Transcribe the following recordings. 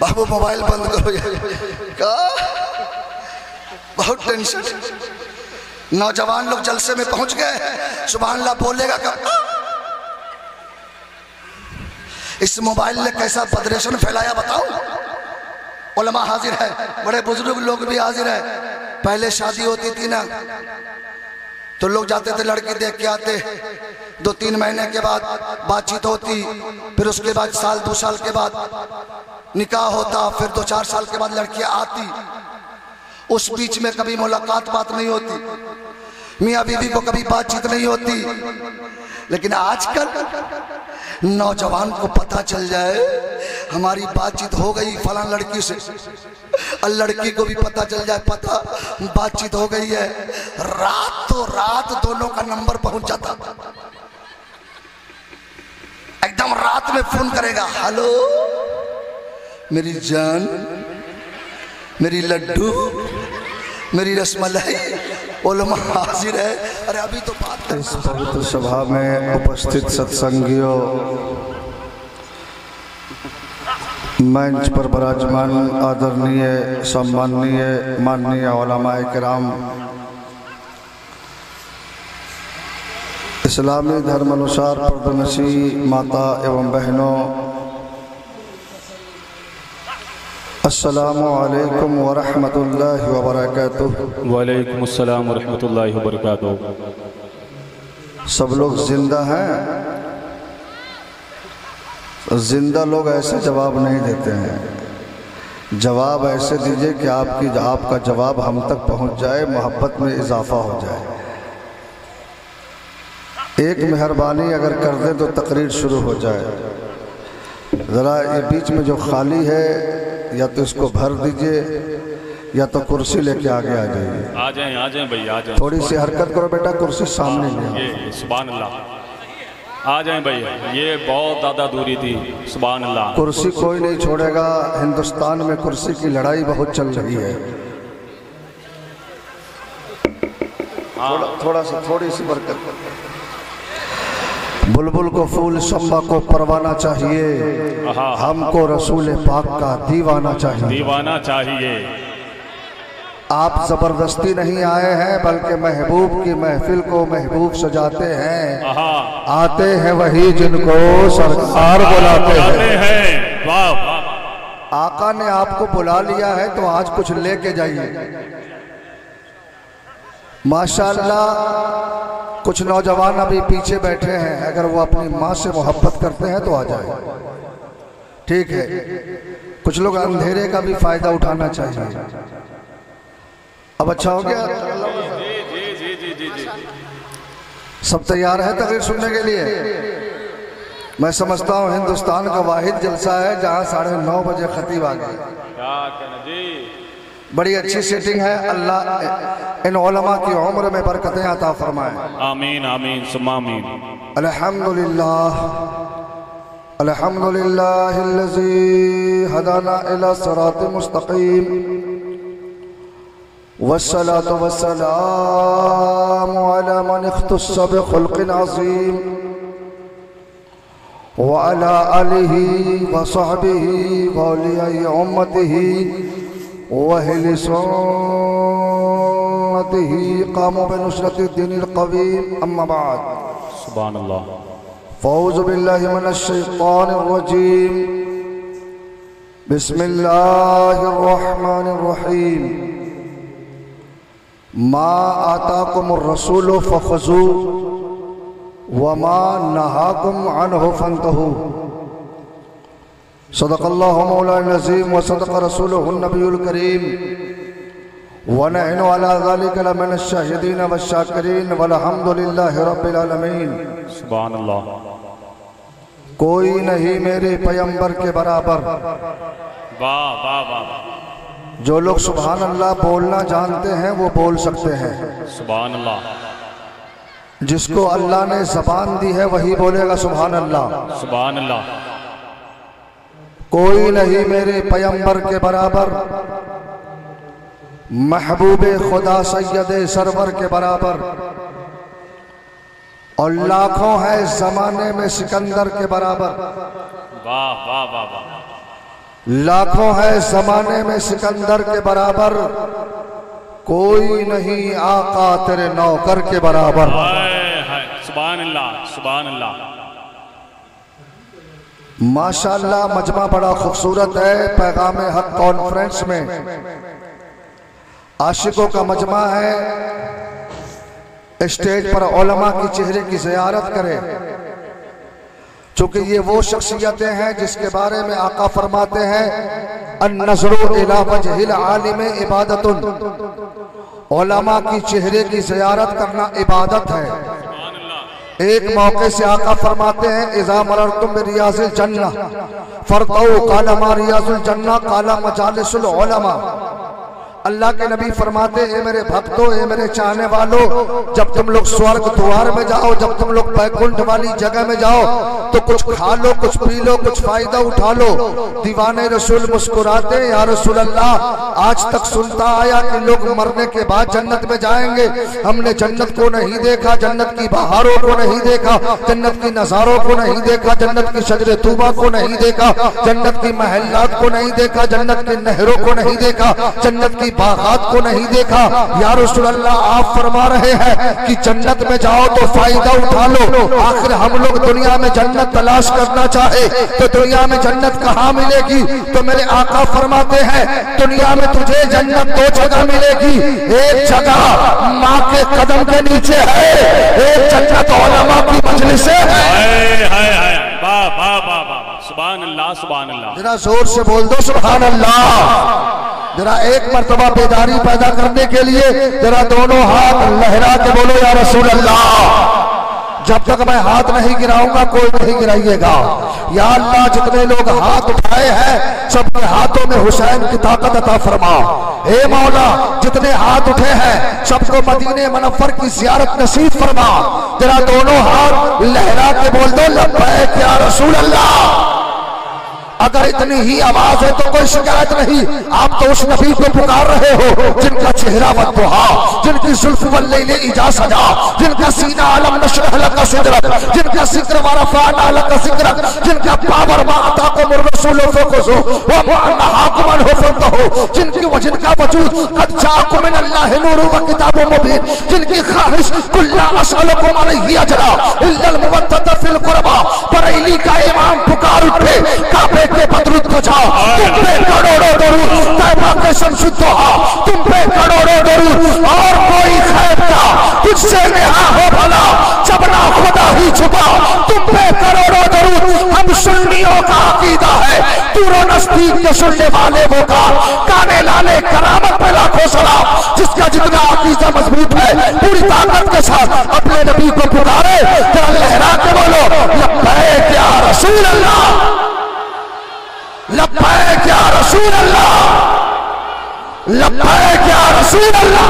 बाबू mobile बंद करो का बहुत टेंशन। नौजवान लोग जलसे में पहुंच गए, सुभान अल्लाह बोलेगा कब? इस मोबाइल ने कैसा बदरेशन फैलाया बताओ। उलमा हाजिर है, बड़े बुजुर्ग लोग भी हाजिर है। पहले शादी होती थी ना तो लोग जाते थे, लड़की देख के आते, 2-3 महीने के बाद बातचीत होती, फिर उसके बाद साल 2 साल के बाद निकाह होता, फिर 2-4 साल के बाद लड़कियां आती। उस बीच में कभी मुलाकात बात नहीं होती, मियाँ बीवी को कभी बातचीत नहीं होती। लेकिन आजकल नौजवान को पता चल जाए हमारी बातचीत हो गई फलां लड़की से, और लड़की को भी पता चल जाए पता बातचीत हो गई है, रातों रात दोनों का नंबर पहुंच जाता। एकदम रात में फोन करेगा, हेलो मेरी जान, मेरी लड्डू, मेरी रसमलाई। उलमा हाजिर है। अरे अभी तो बात इस पवित्र सभा में उपस्थित सत्संगियों, मंच पर विराजमान आदरणीय सम्माननीय माननीय उलमाए किराम, इस्लामी धर्म अनुसार पर्दनशी माता एवं बहनों, अस्सलामु अलैकुम व रहमतुल्लाहि व बरकातुहू। वालेकुम अस्सलाम व रहमतुल्लाहि व बरकातुहू। सब लोग जिंदा हैं? जिंदा लोग ऐसे जवाब नहीं देते हैं। जवाब ऐसे दीजिए कि आपका जवाब हम तक पहुंच जाए, मोहब्बत में इजाफा हो जाए। एक मेहरबानी अगर कर दें तो तकरीर शुरू हो जाए। ज़रा ये बीच में जो खाली है या तो इसको भर दीजिए या तो कुर्सी लेके आगे आ जाइए। आ जाएं भैया, आ जाएं। थोड़ी सी हरकत करो बेटा, कुर्सी सामने ले आओ। ये सुभान अल्लाह, आ जाएं भैया, ये बहुत ज़्यादा दूरी थी। सुभान अल्लाह। कुर्सी कोई नहीं छोड़ेगा। हिंदुस्तान में कुर्सी की लड़ाई बहुत चल रही है। थोड़ी सी बरकत। बुलबुल को फूल, शम्मा को परवाना चाहिए, हमको रसूल पाक का दीवाना चाहिए। आप जबरदस्ती नहीं आए हैं, बल्कि महबूब की महफिल को महबूब सजाते हैं। आते हैं वही जिनको सरकार बुलाते हैं। आका ने आपको बुला लिया है तो आज कुछ लेके जाइए। माशाअल्लाह कुछ नौजवान अभी पीछे बैठे हैं, अगर वो अपनी माँ से मोहब्बत करते हैं तो आ जाए। ठीक है, कुछ लोग अंधेरे का भी फायदा उठाना चाहिए। अब अच्छा हो गया? सब तैयार है तकरीर सुनने के लिए? मैं समझता हूँ हिंदुस्तान का वाहिद जलसा है जहाँ 9:30 बजे खतीब आ गए। बड़ी अच्छी सेटिंग है। अल्लाह इन उलमा की उम्र में बरकतें अता फरमाए। आमीन आमीन सुम्मा आमीन। अल्हम्दुलिल्लाह अल्हम्दुलिल्लाहिल्लज़ी हदाना इला सिरातिल मुस्तक़ीम वस्सलातु वस्सलामु अला मन इख्तस्सा बिखुल्क़िन अज़ीम व अला आलिहि व सहबिहि व औलियाए उम्मतिहि वअहले सुन्नतिहि क़ामू बिनुसरतिद्दीनिल क़वीम। अम्मा बाद। सुभान अल्लाह। फ़ौज़ु बिल्लाहि मिनश शैतानिर रजीम। बिस्मिल्लाहिर रहमानिर रहीम। मा आताकुमुर रसूलु फ़ख़ुज़ू व मा नहाकुम अन्हु फ़न्तहू। सदक़ल्लाहु मौलाना अज़ीम व सदक़ रसूलुहुन नबियुल करीम व नहनु अला ज़ालिका लमिनश शाहिदीन वश्शाकिरीन वल्हम्दुलिल्लाहि रब्बिल आलमीन। सुभान अल्लाह। कोई नहीं मेरे पैगंबर के बराबर। वाह वाह वाह। जो लोग सुभान अल्लाह बोलना जानते हैं वो बोल सकते हैं। सुभान अल्लाह। जिसको अल्लाह ने ज़बान दी है वही बोलेगा सुभान अल्लाह। सुभान अल्लाह। कोई नहीं मेरे पैगंबर के बराबर, महबूबे खुदा सैयदे सरवर के बराबर, और लाखों है जमाने में सिकंदर के बराबर। वाह वाह वाह वाह। लाखों है जमाने में सिकंदर के बराबर, कोई नहीं आका तेरे नौकर के बराबर। सुभान अल्लाह, सुभान अल्लाह। माशाअल्लाह मजमा बड़ा खूबसूरत है। पैगाम हक कॉन्फ्रेंस में आशिकों का मजमा है। स्टेज पर उलमा की चेहरे की ज़ियारत करें, चूंकि ये वो शख्सियतें हैं जिसके बारे में आका फरमाते हैं अन-नज़रु इला वजहिल आलिम इबादतुन। उलमा की चेहरे की ज़ियारत करना इबादत है। एक मौके से आका फरमाते हैं इज़ा मररतुम बिरियाज़िल जन्नह फरतऊ काला मा रियाज़ुल जन्नह काला मजालिसुल उलमा। अल्लाह के नबी फरमाते ए मेरे भक्तों, ए मेरे चाहने वालों, जब तुम लोग स्वर्ग द्वार में जाओ, जब तुम लोग बैकुंठ वाली जगह में जाओ तो कुछ खा लो, कुछ पी लो, कुछ फायदा उठा लो। दीवाने रसूल मुस्कुराते या रसूल अल्लाह, आज तक सुनता आया कि लोग मरने के बाद जन्नत में जाएंगे, हमने जन्नत को नहीं देखा, जन्नत की बहारों को नहीं देखा, जन्नत की नजारों को नहीं देखा, जन्नत की शजरे तूबा को नहीं देखा, जन्नत की महल्लात को नहीं देखा, जन्नत की नहरों को नहीं देखा, जन्नत की बागात को नहीं देखा। या रसूल अल्लाह, आप फरमा रहे हैं कि जन्नत में जाओ तो फायदा उठा लो। आखिर हम लोग दुनिया में जन्नत तलाश करना चाहे तो दुनिया में जन्नत कहाँ मिलेगी? तो मेरे आका फरमाते हैं दुनिया में तुझे जन्नत दो जगह मिलेगी। एक जगह माँ के कदम के नीचे है, एक जन्नत उलमा की मजलिस है। सुभान अल्लाह, सुभान अल्लाह। जरा जोर से बोल दो सुभान अल्लाह। जरा एक मर्तबा बेदारी पैदा करने के लिए जरा दोनों हाथ लहरा के बोलो या रसूल अल्लाह। जब तक मैं हाथ नहीं गिराऊंगा कोई नहीं गिराइएगा। या अल्लाह, जितने लोग हाथ उठाए हैं सबके हाथों में हुसैन की ताकत अता फरमा। हे मौला, जितने हाथ उठे हैं सबको मदीने मुनव्वर की ज़ियारत नसीब फरमा। जरा दोनों हाथ लहरा के बोल दो लब्बैक या रसूल अल्लाह। अगर इतनी ही आवाज है तो कोई शिकायत नहीं। आप तो उस नबी को पुकार रहे हो जिनका चेहरा वद्दुहा, जिनकी जुल्फ वल्लैल इजा सजा, जिनका सीना अलम नशरह लका सदरक, जिनका जिक्र व रफअना लका जिक्रक, जिनका पावर मा अताकुम रसूलु फखुज़ू व मा नहाकुम अन्हु फंतहू, जिनका वजूद कद जाअकुम मिनल्लाहि नूरुन व किताबुम मुबीन, जिनकी ख्वाहिश कुल्ला असअलुकुम अलैहि अजरा इल्लल मुवद्दत फिल कुरबा। बरेली का इमाम पुकार उठे काबे के बदरुद को जाओ, तुम पे करोड़ों दरूद, तैबा के शमसुद्दोहा तुम पे करोड़ों दरूद। और कोई खैर का तुझसे नेहा हो भला, जब ना खुदा ही छुपा तुम पे करोड़ों दरूद। हम सुन्नियों का अकीदा है दूरो नजदीक के सुनने वाले वो का काने लाले करामत पे लाखों सलाम। जिसका जितना अकीदा मजबूत है पूरी ताकत के साथ अपने नबी को पुकारे, जरा लहरा के बोलो लब्बैक या रसूल अल्लाह, लब्बैक या रसूल अल्लाह, लब्बैक या रसूल अल्लाह।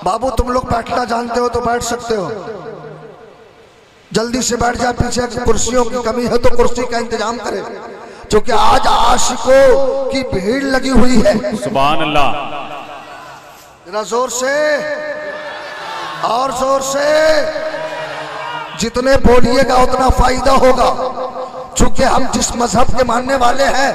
बाबू तुम लोग बैठना जानते हो तो बैठ सकते हो, जल्दी से बैठ जाए। पीछे कुर्सियों की कमी है तो कुर्सी का इंतजाम करें, क्योंकि आज आशिकों की भीड़ लगी हुई है। सुभान अल्लाह। जरा जोर से और जोर से, जितने बोलिएगा उतना फायदा होगा। चूंकि हम जिस मजहब के मानने वाले हैं,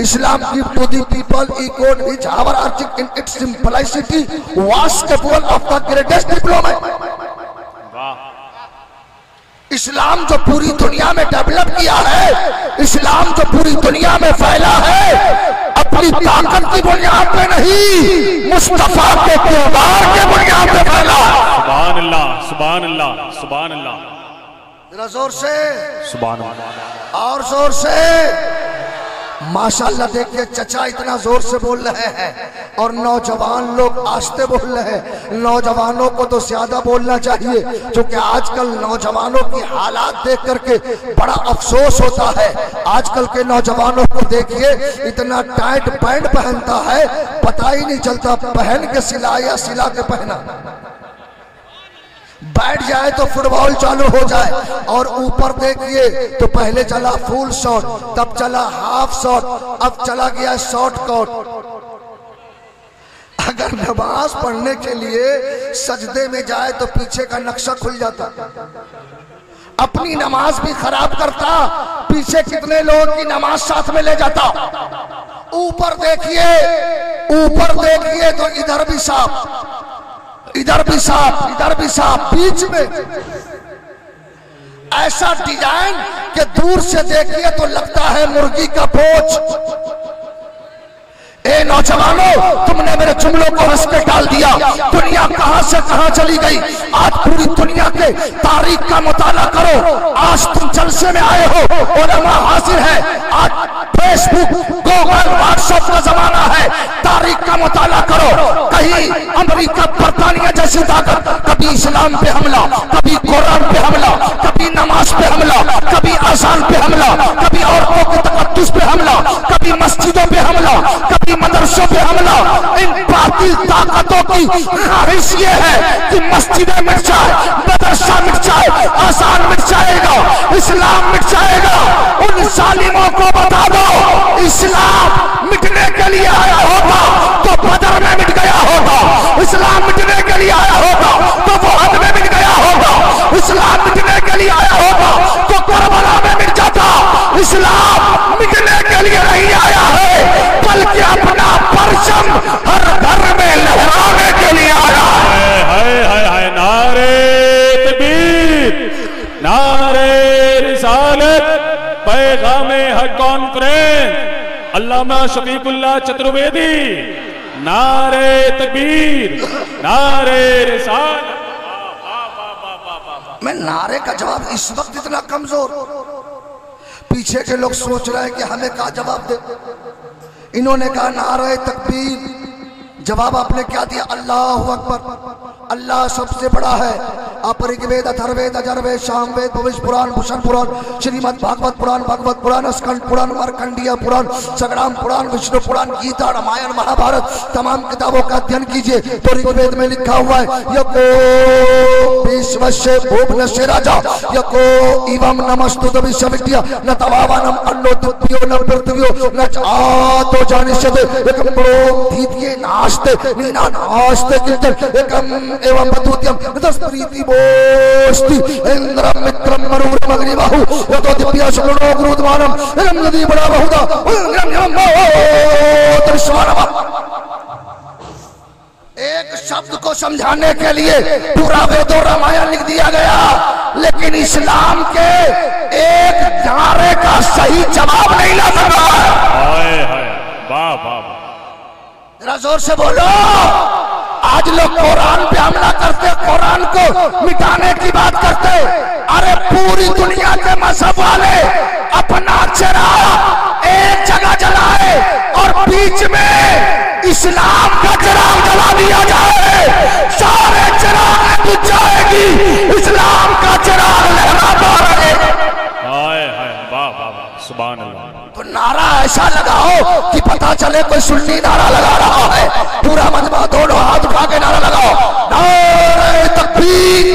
इस्लाम की to the people equal which our आर्टिक in its simplicity was capable of the greatest diplomat. Islam जो पूरी दुनिया में डेवलप किया है, इस्लाम जो पूरी दुनिया में फैला है, अपनी ताकत की बुनियाद पे नहीं, मुस्तफा के किरदार के बुनियाद पे फैला। सुभान अल्लाह, सुभान अल्लाह, सुभान अल्लाह। जरा जोर से सुभान अल्लाह और जोर से। माशाल्लाह देखिए चचा इतना जोर से बोल रहे हैं और नौजवान लोग आस्ते बोल रहे हैं। नौजवानों को तो ज्यादा बोलना चाहिए, क्योंकि आजकल नौजवानों की हालात देख करके बड़ा अफसोस होता है। आजकल के नौजवानों को देखिए इतना टाइट पैंट पहनता है, पता ही नहीं चलता पहन के सिला या सिला के पहना। बैठ जाए तो फुटबॉल चालू हो जाए, और ऊपर देखिए तो पहले चला फुल शॉट, तब चला हाफ शॉट, अब चला गया शॉर्ट कट। अगर नमाज पढ़ने के लिए सजदे में जाए तो पीछे का नक्शा खुल जाता, अपनी नमाज भी खराब करता पीछे कितने लोगों की नमाज साथ में ले जाता। ऊपर देखिए तो इधर भी सांप, इधर भी सांप, इधर भी सांप, बीच में ऐसा डिजाइन कि दूर से देखिए तो लगता है मुर्गी का पोच। ए नौजवानों, तुमने मेरे जुमलों को हंस के डाल दिया। दुनिया कहां से कहां चली गई। आज पूरी दुनिया के तारीख का मुताला करो। आज तुम जलसे में आए हो, उलमा हाजिर है। आज फेसबुक, गूगल, व्हाट्सएप का जमाना है। तारीख का मुताला करो। कहीं अमेरिका, बरतानिया जैसी ताकत कभी इस्लाम पे हमला, कभी कुरान पे हमला, कभी नमाज पे हमला, कभी अजान पे हमला, कभी औरतों के तकद्दुस पे हमला, कभी मस्जिदों पे हमला, कभी मदरसों पे हमला। इन बातिल ताकतों की ख्वाहिश ये है कि मस्जिदें मिट जाए, मदरसा मिट जाए, अजान मिट जाएगा, इस्लाम मिट जाएगा। उन जालिमों को बता दो, इस्लाम मिटने के लिए आया होगा तो बदर में मिट गया होगा। इस्लाम मिटने के लिए आया होगा तो वहद में मिट गया होगा। इस्लाम मिटने के लिए आया होगा तो करबला में मिट जाता। इस्लाम मिटने के लिए नहीं आया है, बल्कि अपना परचम हर घर में लहराने के लिए आया है। हाय नारे तकबीर, नारे रिसालत, पैगामे हक कॉन्फ्रेंस, अल्लामा शफीकुल्लाह चतुर्वेदी, नारे तकबीर, नारे रिसालत। मैं नारे का जवाब इस वक्त इतना कमजोर, पीछे के लोग सोच रहे हैं कि हमें क्या जवाब दे। इन्होंने कहा नारे तकबीर, जवाब आपने क्या दिया? अल्लाहु अकबर। अल्लाह सबसे बड़ा है। अपरिक वेद, अथर्ववेद, अजर्वेद, सामवेद, भविष्य पुराण, भूषण पुराण, श्रीमद् भागवत पुराण, भागवत पुराण, स्कंद पुराण, मार्कंडेय पुराण, संग्राम पुराण, विष्णु पुराण, गीता, रामायण, महाभारत, तमाम किताबों का अध्ययन कीजिए तो ऋग्वेद में लिखा हुआ है यको विश्वस्य भुवनस्य राजा यको इवं नमस्तु तविश्वविद्या न तवावनम अन्नो द्वितीयो न पृथ्व्यो न चातो जानिष्यते एकम प्रोक्तीत्ये नास्ते निना नास्ते कीर्तन एकम एवं द्वितीयम तस्प्रीति बोस्ति इंद्रम मित्रम मरुरम अग्निबाहु यतो दिव्या शुक्रो गुरुद्वारम एकम नदी बड़ा बहुधा इंद्रम यम त्रिस्वरम। एक शब्द को समझाने के लिए पूरा वेद और रामायण लिख दिया गया, लेकिन इस्लाम के एक नारे का सही जवाब नहीं ला सका। वाह वाह, जरा जोर से बोलो। आज लोग कुरान पे हमला करते, कुरान को मिटाने की बात करते। अरे पूरी दुनिया के मजहब वाले अपना चिराग एक जगह जलाए और बीच में इस्लाम का चिराग जला दिया जाए, सारे चिराग बुझ जाएगी, इस्लाम का चिराग लहराता रहे। वाह वाह, सुभान अल्लाह। तो नारा ऐसा लगाओ कि पता चले कोई सुन्नी नारा लगा रहा है। पूरा मजमा दोनों हाथ उठा के नारा लगाओ, नारे तकबीर।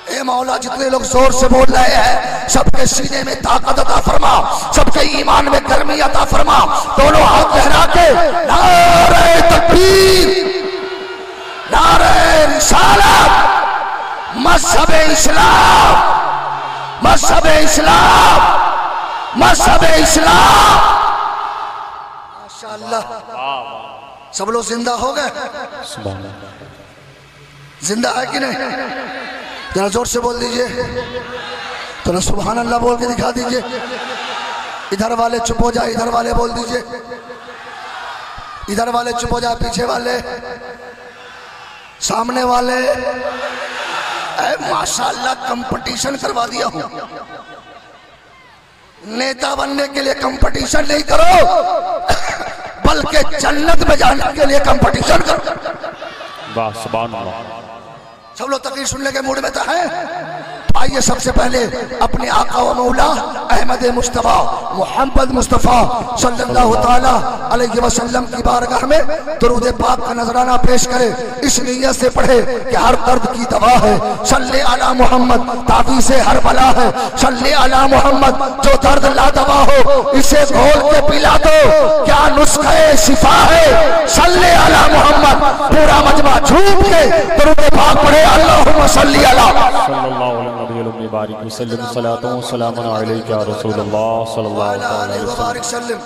ए मौला, जितने लोग जोर से बोल रहे हैं सबके सीने में ताकत अता फरमा, सबके ईमान में गर्मी अता फरमा। दोनों हाथ लहरा के नारे तकबीर, नारे रिसालत, मजहब इस्लाम, मजहब इस्लाम, मजहब इस्लाम। माशाअल्लाह, सब लोग जिंदा हो गए? जिंदा है कि नहीं? जरा जोर से बोल दीजिए, तो सुभान अल्लाह बोल के दिखा दीजिए। इधर वाले चुप हो जाए, इधर वाले बोल दीजिए, इधर वाले चुप हो जाए, पीछे वाले, सामने वाले। माशाअल्लाह, कंपटीशन करवा दिया हूं। नेता बनने के लिए कंपटीशन नहीं करो, बल्कि जन्नत में जाने के लिए कंपटीशन करो। वाह, सुभान अल्लाह। सब लोग तकरीर सुनने के मूड में तो है। आइए सबसे पहले अपने आका व मौला अहमद मुस्तफ़ा मोहम्मद मुस्तफ़ा सल्लल्लाहु ताला अलैहि वसल्लम की बारगाह में दुरूद पाक का नजराना पेश करे। इस नियत से पढ़े कि हर दर्द की दवा है। सल्ले अला मोहम्मद, ताबी से हर बला है। सल्ले अला मोहम्मद, जो दर्द ला दवा हो इसे घोल के पिला दो, क्या नुस्खे शिफा है। सल्ले अला मोहम्मद, पूरा मजमा झूम के दुरूद पाक पढ़े। अल्लाहुम्मा सल्ली अला। बारिक वसल्लम सलातो व सलामुन अलैका या रसूलल्लाह सल्लल्लाहु अलैहि वसल्लम।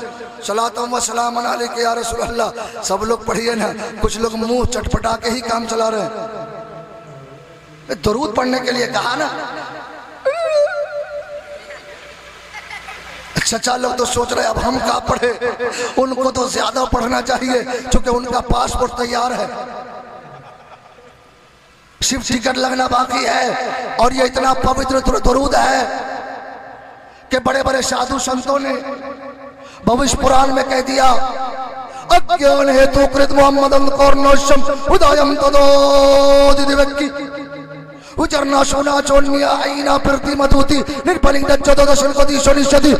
सलातो व सलामुन अलैका या रसूलल्लाह। सब लोग पढ़िए ना, कुछ लोग मुंह चटपटा के ही काम चला रहे हैं। दरूद पढ़ने के लिए कहा ना। चचा लोग तो सोच रहे अब हम क्या पढ़े, उनको तो ज्यादा पढ़ना चाहिए क्योंकि उनका पासपोर्ट तैयार है, सिर्फ टिकट लगना बाकी है। और ये इतना पवित्र दरूद है कि बड़े बड़े साधु संतों ने भविष्य पुराण में कह दिया, अज्ञान हेतु कृत मोहम्मदं कौर्णोशम उदयम तदो दिव्यक्की उचरना सोना चोन्या आईना प्रति मधुति निर्पलिंग दच्चतो दर्शन को दिशो निश्चति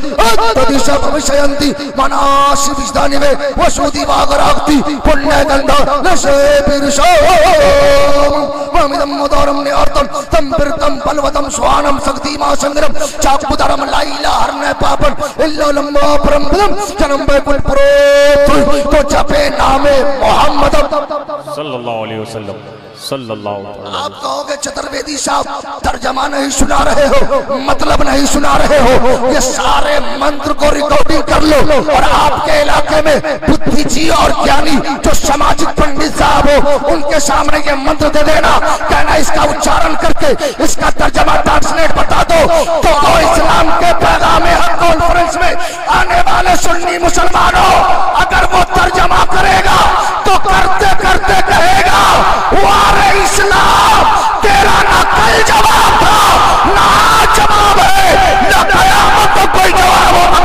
तदिशा भविष्यन्ति मनासि विष्दानि में वसुति वागराक्ति पुण्य गंधा नशे पिरुषो वामिदम मोदरम निअर्थम तम बिरतम बलवतम स्वानम शक्ति मा संग्रम चाकुदरम लाइला हरने पापन इल्ला लंबा परमपदम जन्म बैकुल पुरोत तो जपे नामे मोहम्मद सल्लल्लाहु अलैहि वसल्लम सल्लल्लाहु। आप कहोगे चतुर्वेदी साहब तर्जमा नहीं सुना रहे हो, मतलब नहीं सुना रहे हो। ये सारे मंत्र को रिकॉर्डिंग कर लो और आपके इलाके में बुद्धिजीवी और ज्ञानी जो सामाजिक पंडित साहब हो उनके सामने ये मंत्र दे देना, कहना इसका उच्चारण करके इसका तर्जमा ट्रांसलेट बता दो। तो इस्लाम के पैगाम कॉन्फ्रेंस में आने वाले सुन्नी मुसलमानों, अगर वो तर्जमा करेगा तो करते करते कहेगा वारे इस्लाम तेरा ना कल जवाब था ना जवाब है ना कयामत को कोई जवाब होगा।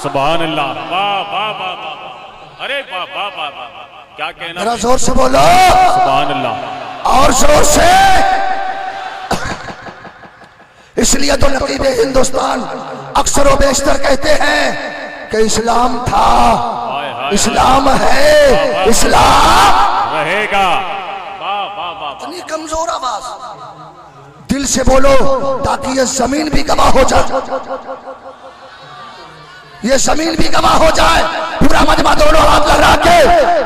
सुभान अल्लाह। वाह वाह वाह वाह, अरे वाह वाह वाह, क्या कहना। जरा जोर से बोलो सुभान अल्लाह, और जोर से। इसलिए तो नकीब हिंदुस्तान अक्सर व बेशतर कहते हैं कि इस्लाम था, इस्लाम है, इस्लाम रहेगा। इतनी कमजोर आवाज, दिल से बोलो ताकि ये जमीन भी गवाह हो जाए, ये जमीन भी गवाह हो जाए। पूरा मजमा दोनों हाथ लगा के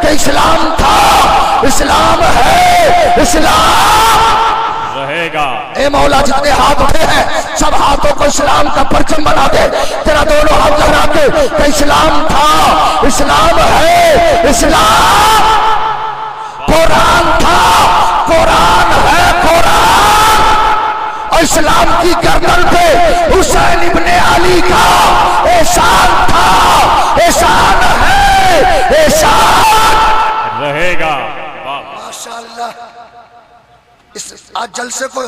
कि इस्लाम था, इस्लाम है, इस्लाम रहेगा। ए मौला जितने हाथ उठे हैं सब हाथों को इस्लाम का परचम बना दे। तेरा दोनों हाथ लगा के कि इस्लाम था, इस्लाम है, इस्लाम कुरान था, कुरान है, कुरान। और इस्लाम की गर्दन पे हुसैन इब्ने अली का एहसान था, एहसान है, एहसान रहेगा। माशाअल्लाह। इस आज जलसे को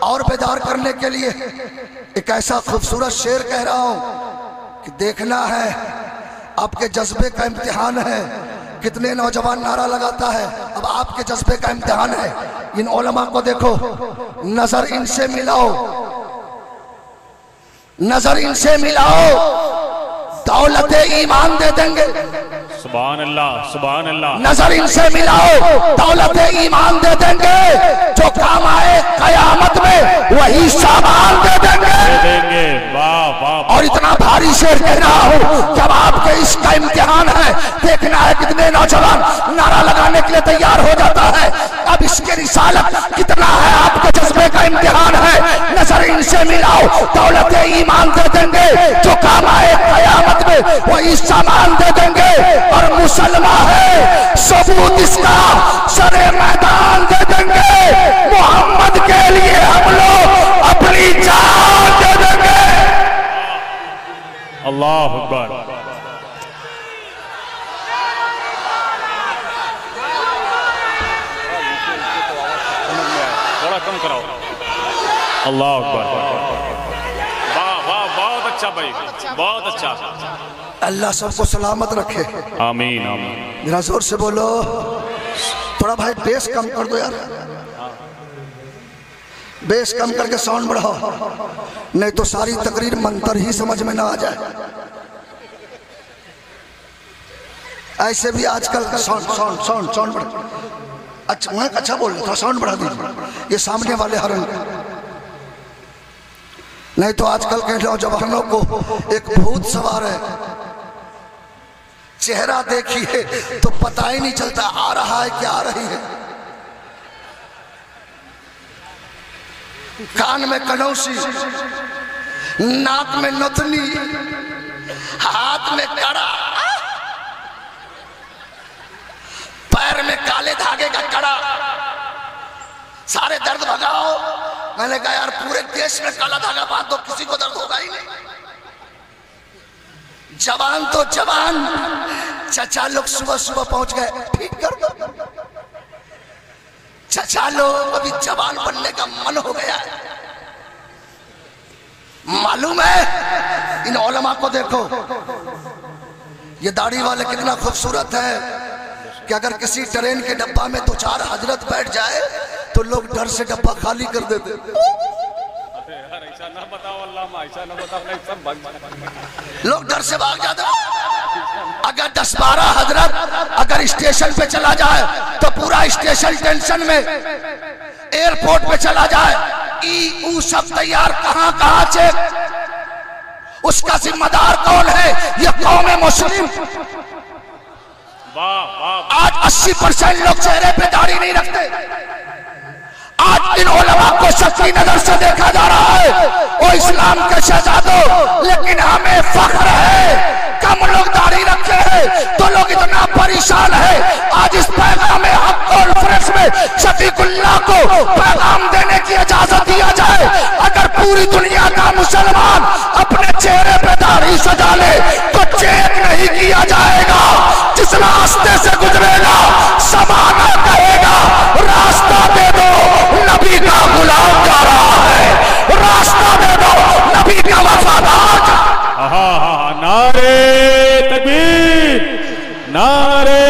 और बेदार करने के लिए एक ऐसा खूबसूरत शेर कह रहा हूं कि देखना है, आपके जज्बे का इम्तिहान है। कितने नौजवान नारा लगाता है, अब आपके जज्बे का इम्तिहान है। इन उलमा को देखो, नजर इनसे मिलाओ, नजर इनसे मिलाओ, दौलत ईमान दे देंगे। सुभान अल्लाह, सुभान अल्लाह। नजर इनसे मिलाओ, दौलत ईमान दे देंगे। जो काम आए कयामत में वही सामान दे देंगे। वाह वाह। और इतना भारी शेर कह रहा हूं, जब आपके इसका इम्तिहान है, देखना है कितने नौजवान नारा लगाने के लिए तैयार हो जाता है। अब इसके रिसालत कितना है, आपके जज्बे का इम्तिहान है। नजर इनसे मिलाओ, दौलत ईमान दे देंगे। जो काम आए कयामत में वही सामान दे देंगे। और मुसलमान है सबूत इसका सरे मैदान दे देंगे। मोहम्मद के लिए हम लोग अपनी जान दे देंगे। अल्लाह अकबर। थोड़ा कम कराओ। अल्लाह अकबर। वाह वाह, बहुत अच्छा भाई, बहुत अच्छा। अल्लाह सबको सलामत रखे। आमीन आमीन। जरा जोर से बोलो। थोड़ा भाई बेस कम कर दो यार, बेस कम करके साउंड बढ़ाओ, नहीं तो सारी तकरीर मंतर ही समझ में ना आ जाए। ऐसे भी आजकल साउंड साउंड साउंड साउंड बढ़ा। अच्छा मैं अच्छा बोल रहा था, साउंड बढ़ा दीजिए, ये सामने वाले हरण। नहीं तो आजकल के नौजवानों को एक भूत सवार है, चेहरा देखिए तो पता ही नहीं चलता आ रहा है क्या आ रही है। कान में कनौसी, नाक में नथनी, हाथ में कड़ा, पैर में काले धागे का कड़ा, सारे दर्द भगाओ। मैंने कहा यार पूरे देश में काला धागा बांध दो, किसी को दर्द होगा ही नहीं। जवान तो जवान, चचा लोग सुबह सुबह पहुंच गए, ठीक कर दो। चचा लोग अभी जवान बनने का मन हो गया है। मालूम है इन उलमा को देखो, ये दाढ़ी वाले कितना खूबसूरत है कि अगर किसी ट्रेन के डब्बा में 2-4 हजरत बैठ जाए तो लोग डर से डब्बा खाली कर देते। ऐसा ना बताओ अल्लाह, ऐसा ना बताओ, नहीं सब भाग जाते, लोग डर से भाग जाते। अगर 10-12 हजरत अगर स्टेशन पे चला जाए तो पूरा स्टेशन टेंशन में, एयरपोर्ट पे चला जाए, ई सब तैयार, कहां से, उसका जिम्मेदार कौन है? ये कौम मुस्लिम। आज 80% लोग चेहरे पे दाढ़ी नहीं रखते। आज इन उलमा को शक्ति नजर से देखा जा रहा है, वो इस्लाम के शहजादों, लेकिन हमें फख्र है कम लोग दाढ़ी रखे हैं तो लोग इतना परेशान है। आज इस पैगाम हक कॉन्फ्रेंस में शफीकुल्लाह को पैगाम देने की इजाजत दिया जाए। अगर पूरी दुनिया का मुसलमान अपने चेहरे पे दाढ़ी सजा ले तो चेक नहीं किया जाएगा। जिस रास्ते से गुजरेगा समाना कहेगा रास्ता दे दो, नबी का गुलाम जा रहा है, रास्ता दे दो, नबी का वफादार जा। नारे तकबीर, नारे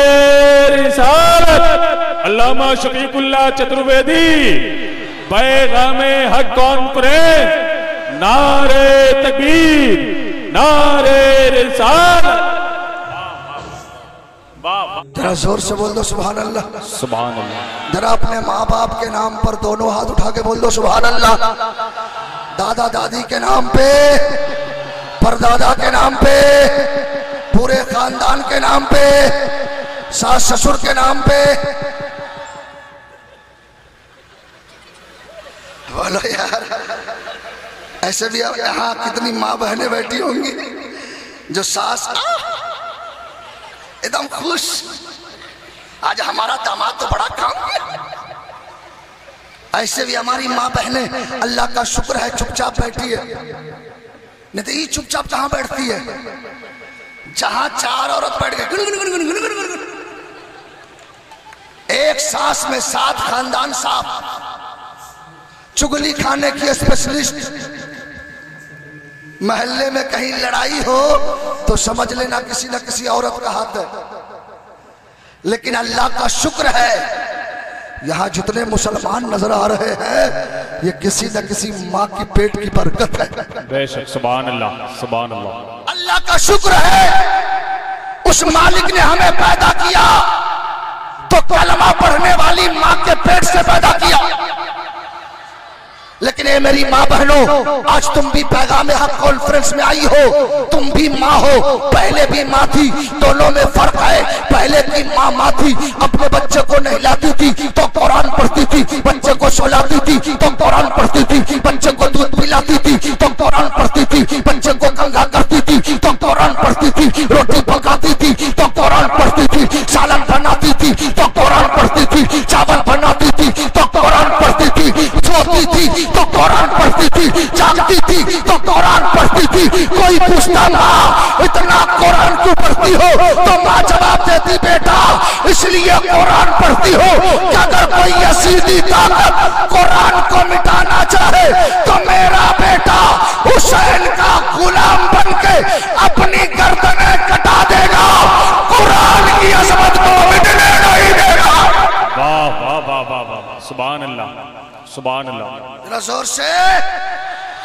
रिसालत। अल्लामा शफीकुल्लाह चतुर्वेदी, पैगामे हक कॉन्फ्रेंस, नारे तकबीर, नारे रिसालत। जरा जोर से बोल दो सुभान अल्लाह, सुभान अल्लाह। जरा अपने माँ बाप के नाम पर दोनों हाथ उठा के बोल दो सुभान अल्लाह। दादा दादी के नाम पे, परदादा के नाम पे, पूरे खानदान के नाम पे, सास ससुर के नाम पे बोलो यार। ऐसे भी यहाँ कितनी माँ बहनें बैठी होंगी जो सास एकदम खुश, आज हमारा दामाद तो बड़ा काम किया। ऐसे भी हमारी माँ बहनें अल्लाह का शुक्र है चुपचाप बैठी है, नहीं तो ये चुपचाप कहां बैठती है? जहां 4 औरत बैठ गए एक सांस में 7 खानदान साफ, चुगली खाने की स्पेशलिस्ट। महल्ले में कहीं लड़ाई हो तो समझ लेना किसी न किसी औरत का हाथ है। लेकिन अल्लाह का शुक्र है यहाँ जितने मुसलमान नजर आ रहे हैं ये किसी न किसी माँ की पेट की बरकत है। बेशक, सुभान अल्लाह, सुभान अल्लाह। अल्लाह का शुक्र है उस मालिक ने हमें पैदा किया तो कलमा पढ़ने वाली माँ के पेट से पैदा किया। लेकिन ये मेरी माँ बहनों, आज तुम भी पैगाम हक कॉन्फ्रेंस में आई हो, तुम भी माँ हो, पहले भी माँ थी, दोनों में फर्क है। पहले की माँ थी, अपने बच्चे को नहलाती थी तो कुरान पढ़ती थी, बच्चे को सुलाती थी तो कुरान पढ़ती थी, बच्चे को दूध पिलाती थी तो कुरान पढ़ती थी, बच्चे को कंघा करती थी तो कुरान पढ़ती थी, रोटी पकाती थी तो कुरान पढ़ती थी, सालन बनाती थी तो कुरान पढ़ती थी, चावल बनाती थी तो कुरान पढ़ती थी, सोती थी तो कुरान पढ़ती थी, जागती थी तो कुरान पढ़ती थी। कोई पूछता माँ इतना कुरान क्यों पढ़ती हो, तो माँ जवाब देती बेटा इसलिए कुरान पढ़ती हो कि अगर कोई यजीदी ताकत कुरान को मिटाना चाहे तो मेरा बेटा हुसैन का गुलाम बनके अपनी गर्दनें कटा देगा, कुरान की अजमत को मिटने नहीं देगा। वाह वाह वाह वाह वाह, सुभान अल्लाह, सुभान अल्लाह। जोर से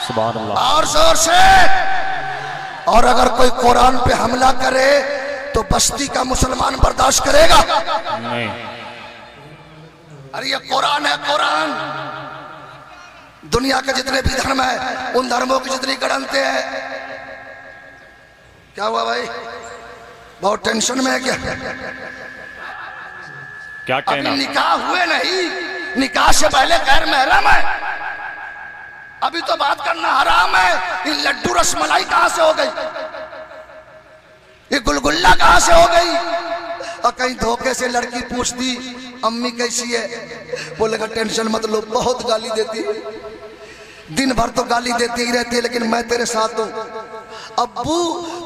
सुभान अल्लाह, और जोर से। और अगर कोई कुरान पे हमला करे तो बस्ती का मुसलमान बर्दाश्त करेगा नहीं। अरे ये कुरान है, कुरान। दुनिया के जितने भी धर्म है उन धर्मों की जितनी गणनते हैं। क्या हुआ भाई, बहुत टेंशन में है क्या? क्या कहना? निकाह हुए नहीं, निकाह से पहले गैर महरम है। अभी तो बात करना हराम है। ये लड्डू रसमलाई कहां से हो गई, ये गुलगुल्ला कहां से हो गई। और कहीं धोखे से लड़की पूछती अम्मी कैसी है, बोलेगा टेंशन मत लो, बहुत गाली देती है, दिन भर तो गाली देती ही रहती है, लेकिन मैं तेरे साथ हूं। अब्बू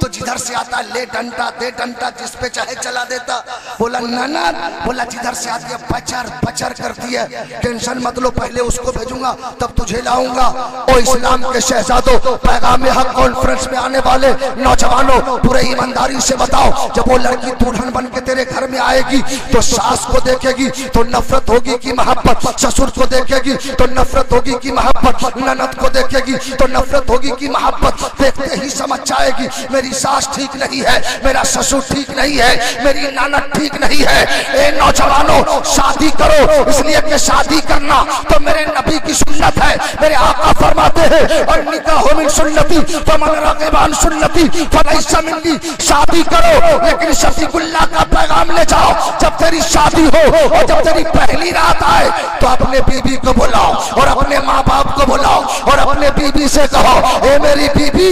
तो जिधर से आता ले डंडा दे डंडा, जिस पे चाहे चला देता। बोला ननद, बोला जिधर से आती है बचर बचर करती है, टेंशन मत लो, पहले उसको भेजूंगा तब तुझे लाऊंगा। ओ इस्लाम के शहजादों, पैगाम हक कॉन्फ्रेंस में आने वाले नौजवानों, पूरे ईमानदारी से बताओ, जब वो लड़की दुल्हन बन के तेरे घर में आएगी तो सास को देखेगी तो नफरत होगी कि मोहब्बत, ससुर को देखेगी तो नफरत होगी कि मोहब्बत, ननद को देखेगी तो नफरत होगी कि मोहब्बत। देखते ही समझ जाएगी मेरी सास ठीक नहीं है, मेरा ससुर ठीक नहीं है, मेरी ननद ठीक नहीं है। ए नौजवानों, शादी करो, इसलिए कि शादी करना तो मेरे नबी की सुन्नत है। मेरे आका फरमाते हैं और निकाह मिन सुन्नती फमन रग़िब अन सुन्नती फलैसा मिन्नी। शादी करो लेकिन शफीकुल्लाह का पैगाम ले जाओ। जब तेरी शादी हो और जब तेरी पहली रात आए तो अपने बीबी को बुलाओ और अपने माँ बाप को बुलाओ और अपने बीबी से कहो, ए मेरी बीबी,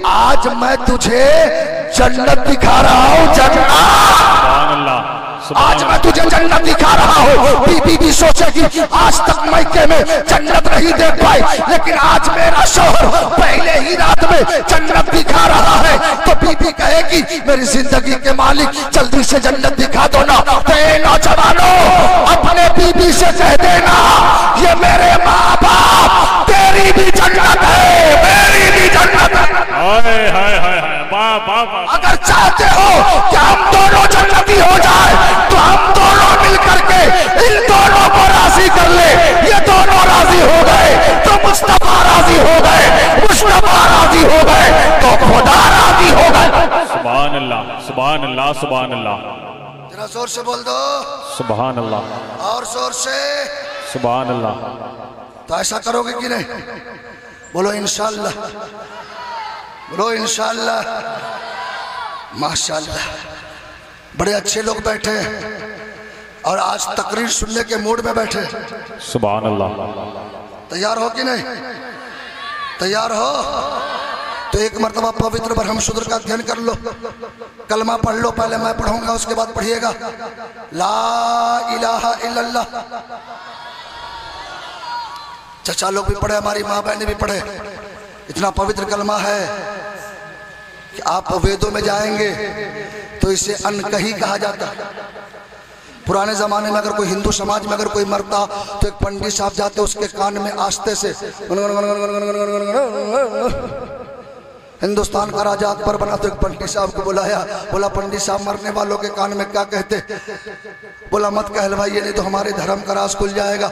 आज मैं तुझे जन्नत दिखा रहा हूँ, जन्नत, आज मैं तुझे जन्नत दिखा रहा हूँ। बीबी भी सोचेगी आज तक मैके में जन्नत नहीं देख पाई, लेकिन आज मेरा शौहर पहले ही रात में जन्नत दिखा रहा है, तो बीबी कहेगी मेरी जिंदगी के मालिक जल्दी से जन्नत दिखा दो ना। तो नौजवानों, अपने बीबी से कह देना, ये मेरे माँ बाप, तेरी भी जन्नत है, मेरी भी जन्नत है। अगर चाहते हो कि हम दोनों जन्नती हो जाए तो हम दोनों मिलकर के इन दोनों को राजी कर ले। ये दोनों राजी हो गए तो मुस्तफा राजी हो गए, मुस्तफा राजी हो गए तो खुदा राजी हो गए। सुभान अल्लाह, सुभान अल्लाह, सुभान अल्लाह। जरा जोर से बोल दो सुभान अल्लाह, और जोर से सुभान अल्लाह। तो ऐसा करोगे कि नहीं? बोलो इंशाअल्लाह, बोलो इंशाअल्लाह। माशाअल्लाह, बड़े अच्छे लोग बैठे और आज तकरीर सुनने के मूड में बैठे। सुभान अल्लाह। तैयार हो कि नहीं? तैयार हो तो एक मर्तबा पवित्र ब्रह्म सूत्र का अध्ययन कर लो, कलमा पढ़ लो। पहले मैं पढ़ूंगा, उसके बाद पढ़िएगा ला इलाहा इल्लल्लाह। चचा लोग भी पढ़े, हमारी माँ बहनें भी पढ़े। इतना पवित्र कलमा है कि आप वेदों में जाएंगे तो इसे अनकही कहा जाता। पुराने जमाने में अगर कोई हिंदू समाज में अगर कोई मरता तो एक पंडित साहब जाते, उसके कान में आस्ते से हिंदुस्तान का राजा अकबर बना तो एक पंडित साहब को बुलाया, बोला पंडित साहब मरने वालों के कान में क्या कहते? बोला मत कहलवाइए नहीं तो हमारे धर्म का राज खुल जाएगा।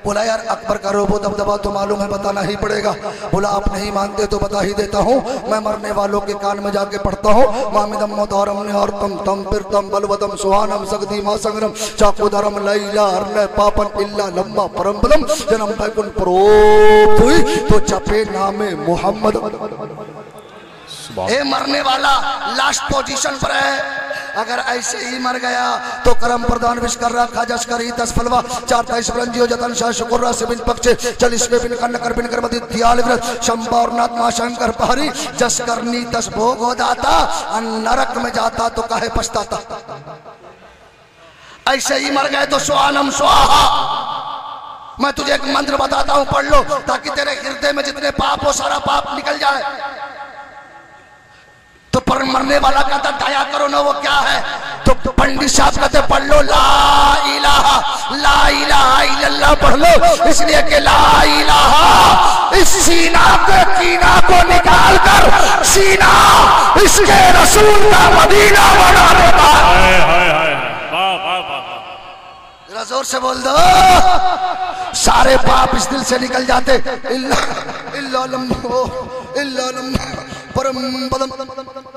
बोला यार अकबर का रोबो दबदबा तो मालूम है, बताना ही पड़ेगा। बोला आप नहीं मानते तो बता ही देता हूँ, मैं मरने वालों के कान में जाके पढ़ता हूँ मामिदम मोतारम ने और तम पिरतम बलवदम सुहानम सगदी मा संग्रम चाकुधरम लैला हरने पापन इल्ला लंबा परमबलम जन्म बैकुन प्रोप हुई तो चपे नामे मोहम्मद। ए मरने वाला लास्ट पोजीशन पर है, अगर ऐसे ही मर गया तो करम प्रदान विश्वकर्रा खाजस करी तस फलवा चार ताइस ब्रंजियो जतन शाह शुक्र से बिन पक्षे चल इसमें बिन कन्न कर बिन कर मदि ध्याल व्रत शंभा और नाथ मा शंकर पहरी जस करनी तस भोग हो दाता, नरक में जाता तो काहे पछताता। ऐसे ही मर गए तो स्वानम स्वाहा। मैं तुझे एक मंत्र बताता हूं, पढ़ लो ताकि तेरे हृदय में जितने पाप हो सारा पाप निकल जाए। तो पर मरने वाला कहता दया करो ना, वो क्या है? तो पंडित साहब कहते पढ़ लो ला इलाहा इल्लल्लाह पढ़ लो, इसलिए कि ला इलाहा इस सीना के कीना को निकाल कर सीना इसके रसूल का मदीना बना देता है। जरा जोर से बोल दो, सारे पाप इस दिल से निकल जाते। इल्ला परम पदम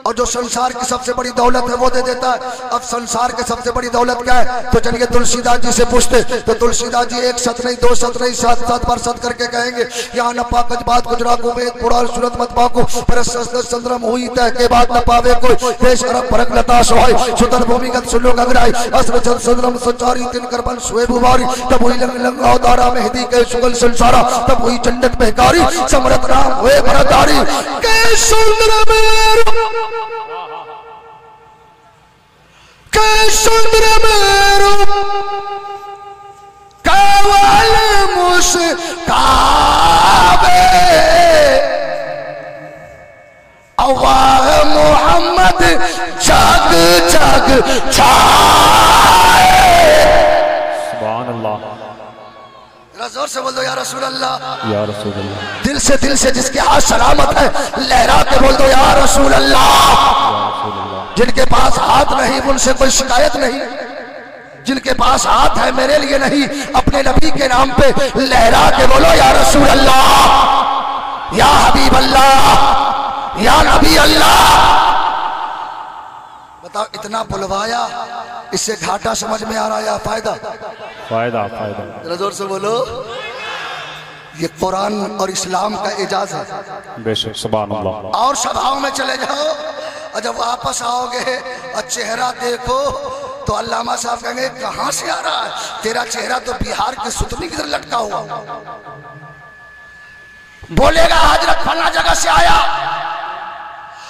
और जो संसार की सबसे बड़ी दौलत है वो दे देता है। अब संसार की सबसे बड़ी दौलत क्या है? तो चलिए तुलसीदास जी से पूछते, तो तुलसीदास जी एक सत नहीं, दो सत नहीं, 7 बार सत करके कहेंगे, यहाँ न पाकज बात गुजरा को वेद पुराण सूरत मत पाको पर चंद्रम हुई तय के बाद न पावे कोई देश अरब परक लता सोहाय सुतन भूमिगत सुलोक अग्राई अस्त्र चंद चंद्रम सचारी तिन करबन सुए बुवारी तब हुई लंग लंग अवतारा मेहदी के सुगल संसारा तब हुई चंडक बहकारी समरत राम हुए भरतारी के सुंदर मेरो के सुंदर मेरो कावल मुस्कावे अवाह मोहम्मद जग जग छाए। सुभान अल्लाह। जोर से बोल दो या रसूल अल्लाह। या रसूल अल्लाह। दिल से जिसके हाथ सलामत है लहरा के बोल दो या रसूल अल्लाह। जिनके पास हाथ नहीं उनसे कोई शिकायत नहीं, जिनके पास हाथ है मेरे लिए नहीं अपने नबी के नाम पे लहरा के बोलो या रसूल अल्लाह, या हबीब अल्लाह, या नबी अल्लाह। बताओ इतना बुलवाया, इससे घाटा समझ में आ रहा है या फायदा? फायदा फायदा। जरा जोर से बोलो। ये कुरान और इस्लाम का एजाज है। बेशक सुभान अल्लाह। और सभाओं में चले जाओ और जब वापस आओगे और चेहरा देखो तो अल्लामा साहब कहेंगे कहां से आ रहा है तेरा चेहरा? तो बिहार की सुतनी की तरह लटका हुआ। बोलेगा हजरत फला जगह से आया,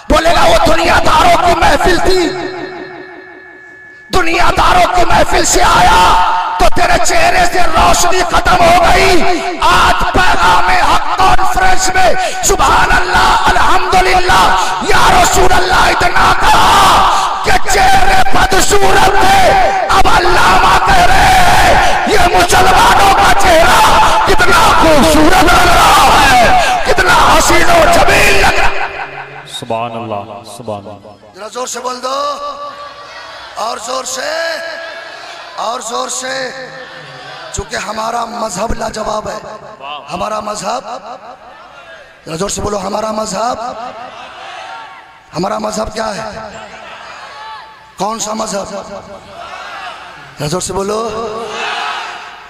बोलेगा वो दुनियादारों की महफिल थी, दुनियादारों की महफिल से आया तो तेरे चेहरे से रोशनी खत्म हो गई। आज पैगाम हक कॉन्फ्रेंस में सुभान अल्लाह अल्हम्दुलिल्लाह या रसूल अल्लाह इतना कहा कि चेहरे बदसूरत थे, अब अल्लामा कह रहे ये मुसलमानों का चेहरा कितना खूबसूरत लग रहा है, कितना हसीन और जमील लग रहा है। सुभान अल्लाह सुभान अल्लाह। जरा जोर से बोल दो, और जोर से, और जोर से। चूंकि हमारा मजहब लाजवाब है, हमारा मजहब, जरा जोर से बोलो, हमारा मजहब, हमारा मजहब क्या है? कौन सा मजहब? जरा जोर से बोलो।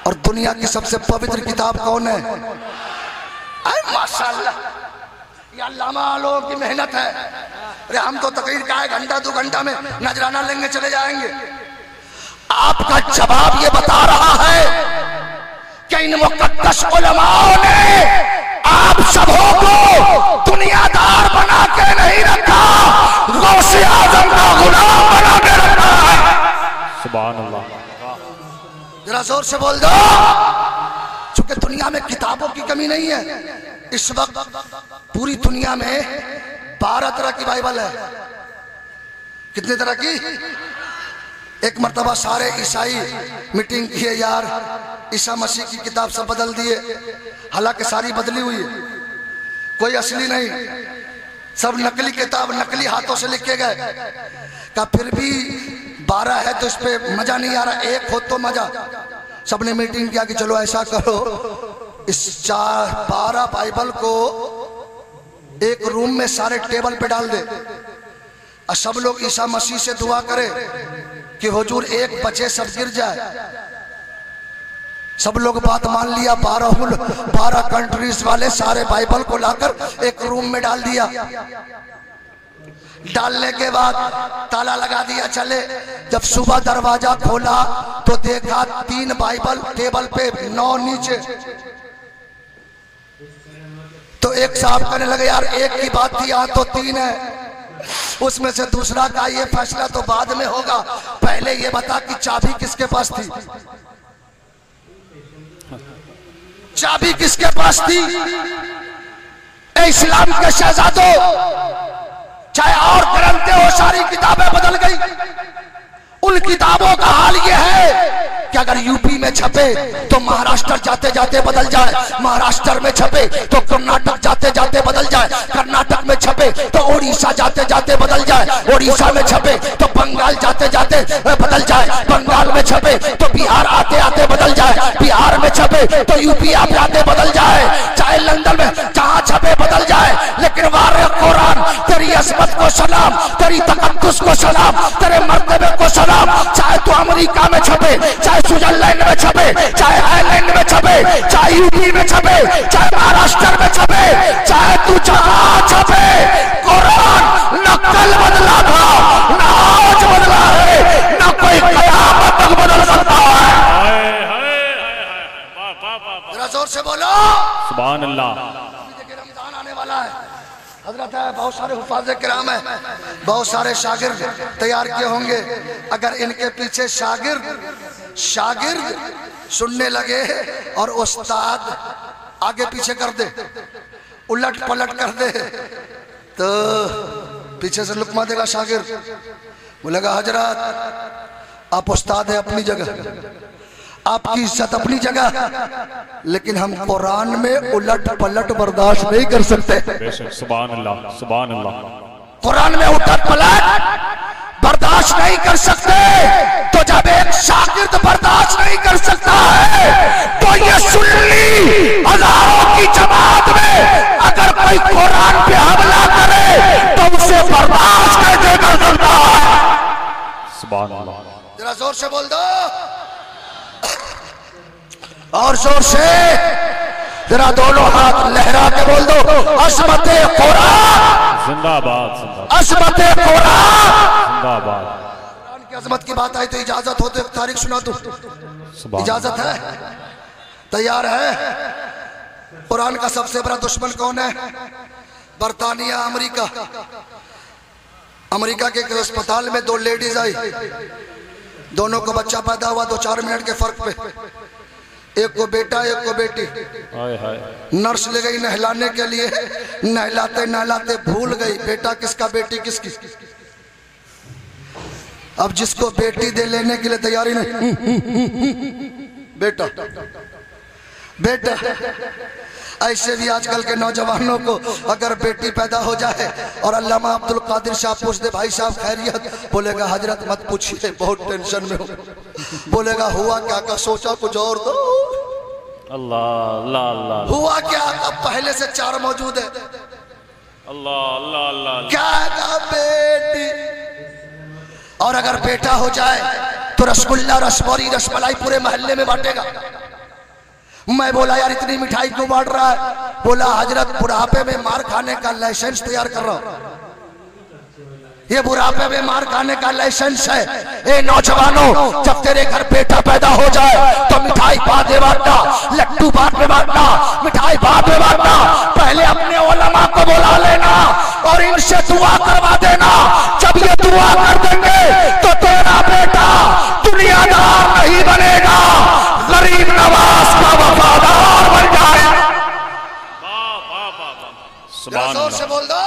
और दुनिया की सबसे पवित्र किताब कौन है? माशाअल्लाह, ये अल्लामा लोगों की मेहनत है। अरे हम तो तकरीर का 1 घंटा 2 घंटा में नजराना लेंगे चले जाएंगे। आपका जवाब ये बता रहा है कि इन मुकद्दस उलमाओं ने आप सबों को दुनियादार बना के नहीं रखा, गौसे आजम का गुलाम बना के रखा है। सुभान अल्लाह। जरा जोर से बोल दो। चूंकि दुनिया में किताबों की कमी नहीं है, इस वक्त पूरी दुनिया में 12 तरह की बाइबल है। कितने तरह की? एक मर्तबा सारे ईसाई मीटिंग किए, यार ईसा मसीह की किताब सब बदल दिए, हालांकि सारी बदली हुई है, कोई असली नहीं, सब नकली किताब नकली हाथों से लिखे गए। का फिर भी 12 है तो इस पे मजा नहीं आ रहा, एक हो तो मजा। सबने मीटिंग किया कि चलो ऐसा करो, इस 12 बाइबल को एक रूम में सारे टेबल पे डाल दे और सब लोग ईसा मसीह से दुआ करें कि हुजूर एक बचे सब गिर जाए। सब लोग बात मान लिया। 12 कंट्रीज वाले सारे बाइबल को लाकर एक रूम में डाल दिया। डालने के बाद ताला लगा दिया। चले, जब सुबह दरवाजा खोला तो देखा 3 बाइबल टेबल पे, 9 नीचे। तो एक साहब कहने लगे यार एक की बात थी, यहाँ तो 3 है। उसमें से दूसरा का ये फैसला तो बाद में होगा, पहले ये बता कि चाबी किसके पास थी? चाबी किसके पास थी? इस्लाम के शहजादों, चाहे और ग्रंथ हो, सारी किताबें बदल गई। उन किताबों का हाल यह है कि अगर यूपी में छपे तो महाराष्ट्र जाते जाते बदल जाए, महाराष्ट्र में छपे तो कर्नाटक जाते जाते बदल जाए, कर्नाटक में छपे तो उड़ीसा जाते जाते बदल जाए, उड़ीसा में छपे तो बंगाल जाते जाते बदल जाए, बंगाल में छपे तो बिहार आते आते बदल जाए, बिहार में छपे तो यूपी आते आते बदल जाए, चाहे लंदन में जहां छपे बदल जाए। लेकिन वारे कुरान तेरी असमत को सलाम, तेरी तकद्दुस को सलाम, तेरे मर्तबे को सलाम। चाहे तू अमेरिका में छपे, चाहे स्विट्जरलैंड में छपे, चाहे आयरलैंड में छपे, चाहे यूपी में छपे, चाहे महाराष्ट्र में छपे, चाहे तू जहां छपे, कुरान न कल बदला था, न आज बदला है, न कोई कयामत तक बदल सकता है। जरा जोर से बोलो सुभान अल्लाह। रमजान आने वाला है, हजरत है, बहुत सारे हुफाज़े किराम है, बहुत सारे शागिर्द तैयार किए होंगे। अगर इनके पीछे शागिर्द सुनने लगे और उस्ताद आगे पीछे कर दे, उलट पलट कर दे, तो पीछे से लुकमा देगा शागिर्द, बोलेगा हजरत आप उस्ताद है अपनी जगह, आपकी इज्जत अपनी जगह, लेकिन हम कुरान में उलट पलट बर्दाश्त नहीं कर सकते। सुभान अल्लाह, सुभान अल्लाह। कुरान में उलट पलट बर्दाश्त नहीं कर सकते, तो जब एक शागिर्द बर्दाश्त नहीं कर सकता है, तो ये सुन्नी हजारों की जमात में अगर कोई कुरान पे हमला करे तो उसे बर्दाश्त कैसे कर सकता है? सुभान अल्लाह। जरा जोर से बोल दो, और जोर से जरा दोनों हाथ लहरा के बोल दो, अज़मते कुरान जिंदाबाद, अज़मते कुरान जिंदाबाद। कुरान की अजमत की बात आई तो इजाजत हो तो एक तारीख सुना दूं, इजाजत है? तैयार है? कुरान का सबसे बड़ा दुश्मन कौन है? बरतानिया, अमेरिका। अमेरिका के एक अस्पताल में दो लेडीज आई, दोनों को बच्चा पैदा हुआ 2-4 मिनट के फर्क पे, एक को बेटा एक को बेटी। नर्स ले गई नहलाने के लिए, नहलाते नहलाते भूल गई बेटा किसका बेटी किसकी। अब जिसको बेटी दे लेने के लिए तैयारी नहीं, बेटा बेटा। ऐसे भी आजकल के नौजवानों को अगर बेटी पैदा हो जाए और अल्लामा अब्दुल कादिर साहब पूछ दे भाई साहब खैरियत, बोलेगा हजरत मत पूछिए बहुत टेंशन में हो। बोलेगा हुआ क्या का सोचा कुछ और तो अल्लाह अल्लाह अल्लाह। हुआ क्या अब पहले से 4 मौजूद है। अल्लाह अल्लाह अल्लाह। क्या का बेटी, और अगर बेटा हो जाए तो रसगुल्ला रसमौरी रसमलाई पूरे मोहल्ले में बांटेगा। मैं बोला यार इतनी मिठाई क्यों बांट रहा है? बोला हजरत बुढ़ापे में मार खाने का लाइसेंस तैयार कर रहा हूं, ये बुढ़ापे में मार खाने का लाइसेंस है। ए नौजवानों, जब तेरे घर बेटा पैदा हो जाए तो मिठाई बाद में बांटना, लड्डू बाद में बांटना, मिठाई बाद में बांटना। पहले अपने उलमा को बुला लेना और इनसे दुआ करवा देना। जब ये दुआ कर देंगे तो तेरा बेटा दुनियादार नहीं बनेगा, गरीब नवाज का वफादार बन जाएगा। जोर से बोल दो,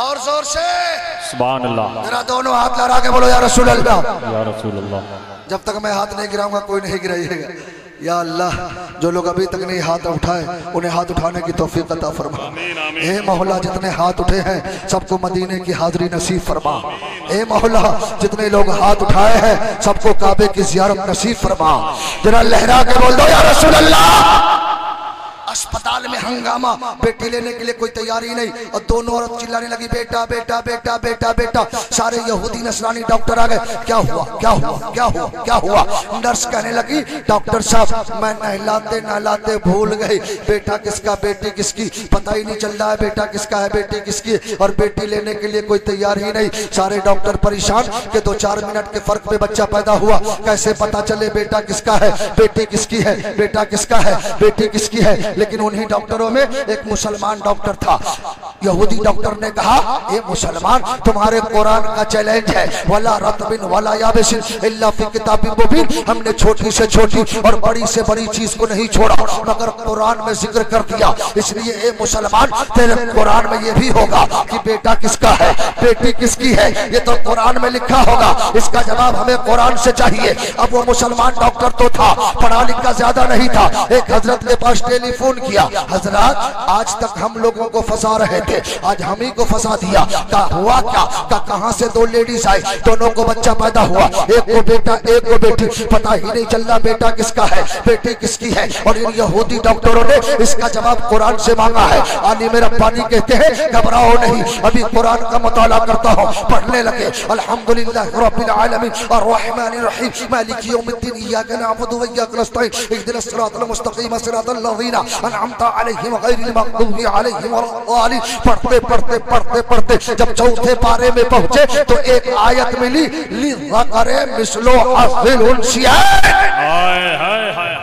और जोर से सुभान अल्लाह। मेरा दोनों हाथ लहरा के बोलो या रसूल अल्लाह, या रसूल अल्लाह। जब तक मैं हाथ नहीं गिराऊंगा कोई नहीं गिराइएगा। या अल्लाह, जो लोग अभी तक नहीं हाथ उठाए उन्हें हाथ उठाने की तौफीक अता फरमा। ए मौला, जितने हाथ उठे हैं सबको मदीने की हाजिरी नसीब फरमा। ए मौला, जितने लोग हाथ उठाए हैं सबको काबे की ज़ियारत नसीब फरमा। जरा लहरा के बोल दो या रसूल अल्लाह। अस्पताल में हंगामा, बेटी लेने के लिए कोई तैयारी नहीं, और दोनों औरत चिल्लाने लगी बेटा बेटा बेटा बेटा बेटा। सारे यहूदी नसरानी डॉक्टर आ गए, क्या हुआ क्या हुआ क्या हुआ क्या हुआ? नर्स कहने लगी डॉक्टर साहब मैं नहलाते नहलाते भूल गई बेटा किसका बेटी किसकी, पता ही नहीं चल रहा है बेटा किसका है बेटी किसकी, और बेटी लेने के लिए कोई तैयार ही नहीं। सारे डॉक्टर परेशान कि 2-4 मिनट के फर्क पे बच्चा पैदा हुआ, कैसे पता चले बेटा किसका है बेटी किसकी है, बेटा किसका है बेटी किसकी है। लेकिन उन्हीं डॉक्टरों में एक मुसलमान डॉक्टर था। यहूदी डॉक्टर ने कहा ये मुसलमान तुम्हारे कुरान का चैलेंज है, वला रतबिन वला याबिसिन इल्ला फी किताबिन मुबीन। हमने छोटी से छोटी और बड़ी से बड़ी चीज को नहीं छोड़ा मगर कुरान में जिक्र कर दिया। इसलिए ये मुसलमान तेरे कुरान में ये भी होगा कि बेटा किसका है बेटी किसकी है, ये तो कुरान में लिखा होगा। इसका जवाब हमें कुरान से चाहिए। अब वो मुसलमान डॉक्टर तो था, पढ़ा लिखा ज्यादा नहीं था। एक हजरत के पास टेलीफोन टेलीफोन किया, हजरत आज तक हम लोगों को फंसा रहे थे, आज हम ही को फंसा दिया। कहा हुआ क्या? कहां से दो लेडीज आई, दोनों को बच्चा पैदा हुआ, एक को बेटा एक को बेटी, पता ही नहीं चल रहा बेटा किसका है बेटी किसकी है। और इन यहूदी डॉक्टरों ने इसका जवाब कुरान से मांगा है। आनी मेरा पानी कहते हैं घबराओ नहीं, अभी कुरान का मुताला करता हूँ। पढ़ने लगे अल्हम्दुलिल्लाह रब्बिल आलमीन अर्रहमानिर रहीम मालिक यौमिद्दीन इय्याका नअबुदु व इय्याका नस्तईन इहदिनस सिरातल मुस्तकीम सिरातल लज़ीना अनअमता अलैहिम गैरिल मग़दूबि अलैहिम वलद्दालिन। पढ़ते पढ़ते पढ़ते पढ़ते जब चौथे पारे में पहुंचे तो एक आयत मिली, लिज़करे मिस्लु हज़्ज़िल उन्सियैन। हाय हाय हाय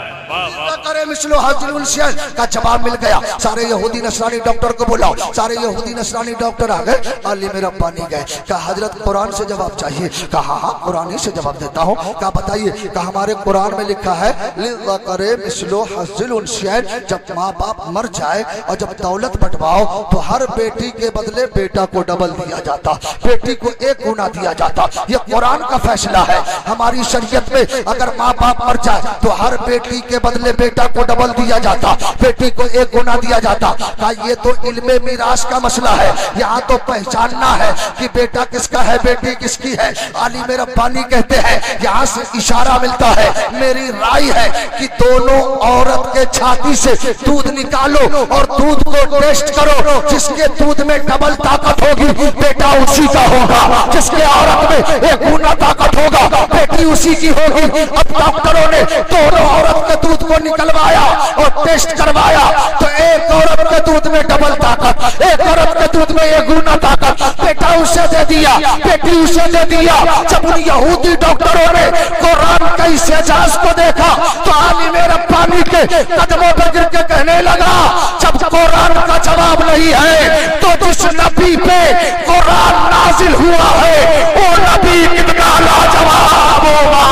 का जवाब मिल गया। सारे यहूदी नसरानी डॉक्टर को बुलाओ, सारे यहूदी नसरानी डॉक्टर आ गए, अली मेरा पानी गए। कहा हजरत कुरान से जवाब चाहिए। कहा हाँ कुरान ही से जवाब देता हूँ। कहा बताइए। कहा हमारे कुरान में लिखा है लिज़करे मिस्लु हज़्ज़िल उन्सियैन, जब माँ बाप मर जाए और जब दौलत बंटवाओ तो हर बेटी के बदले बेटा को डबल दिया जाता, बेटी को 1 गुना दिया जाता। ये कुरान का फैसला है। हमारी शरीयत में अगर माँ बाप मर जाए तो हर बेटी के बदले बेटा को डबल दिया जाता, बेटी को 1 गुना दिया जाता। का ये तो इल्मे मिरास का मसला है, यहाँ तो पहचानना है कि बेटा किसका है बेटी किसकी है। अली मेरा पानी कहते हैं यहाँ से इशारा मिलता है, मेरी राय है कि दोनों औरत के छाती से दूध निकालो और दूध को टेस्ट करो, जिसके दूध में डबल ताकत होगी बेटा उसी का होगा, जिसके औरत में 1 गुना ताकत होगा बेटी उसी की होगी। अब डॉक्टरों ने दोनों औरत के दूध को निकलवाया और टेस्ट करवाया तो एक औरत के दूध में डबल ताकत, एक औरत के दूध में 1 गुना ताकत, बेटा उसे दे दिया बेटी उसे दे दिया। जब उन यहूदी डॉक्टरों ने कुरान का इस एजाज को देखा तो आली मेरे पानी के कदमों पर गिर के कहने लगा, जब कुरान का जवाब नहीं है तो जिस नबी पे कुरान नाजिल हुआ है वो नबी कितना लाजवाब होगा।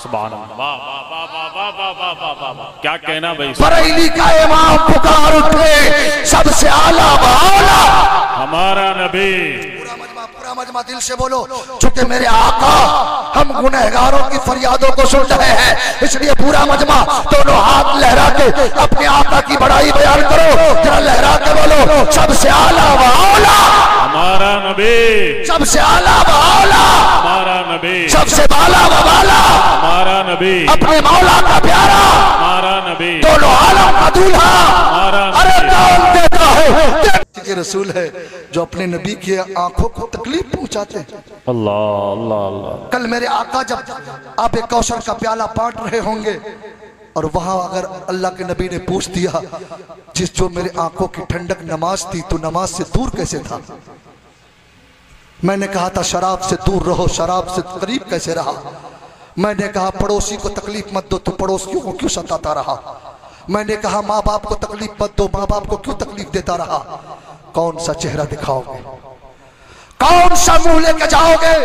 सुभान अल्लाह, क्या कहना भाई। बरेली का इमाम पुकार उठे सबसे आला बाला हमारा नबी। पूरा मजमा दिल से बोलो, चूंकि मेरे आका हम गुनहगारों की फरियादों को सुन रहे हैं, इसलिए पूरा मजमा दोनों हाथ लहरा के अपने आका की बड़ाई बयान करो। जरा लहरा के बोलो, सबसे आला बाला हमारा नबी, सबसे आला बाला हमारा नबी, सबसे बाला बाला हमारा नबी, अपने मौला का प्यारा हमारा नबी, दोनों आलम का दूल्हा। अरे कौन देता है के रसूल है जो अपने नबी की आंखों को तकलीफ पहुंचाते हैं। अल्लाह अल्लाह अल्लाह। कल मेरे आका जब आप एक कौशल का प्याला बांट रहे होंगे और वहां अगर अल्लाह के नबी ने पूछ दिया जिस जो मेरे आंखों की ठंडक नमाज थी तो नमाज से दूर कैसे था? मैंने कहा था शराब से दूर रहो, शराब से करीब कैसे रहा? मैंने कहा पड़ोसी को तकलीफ मत दो तो पड़ोसियों को क्यों सताता रहा? मैंने कहा माँ बाप को तकलीफ मत दो, माँ बाप को क्यों तकलीफ देता रहा? कौन सा चेहरा दिखाओगे, कौन सा मुंह लेके जाओगे?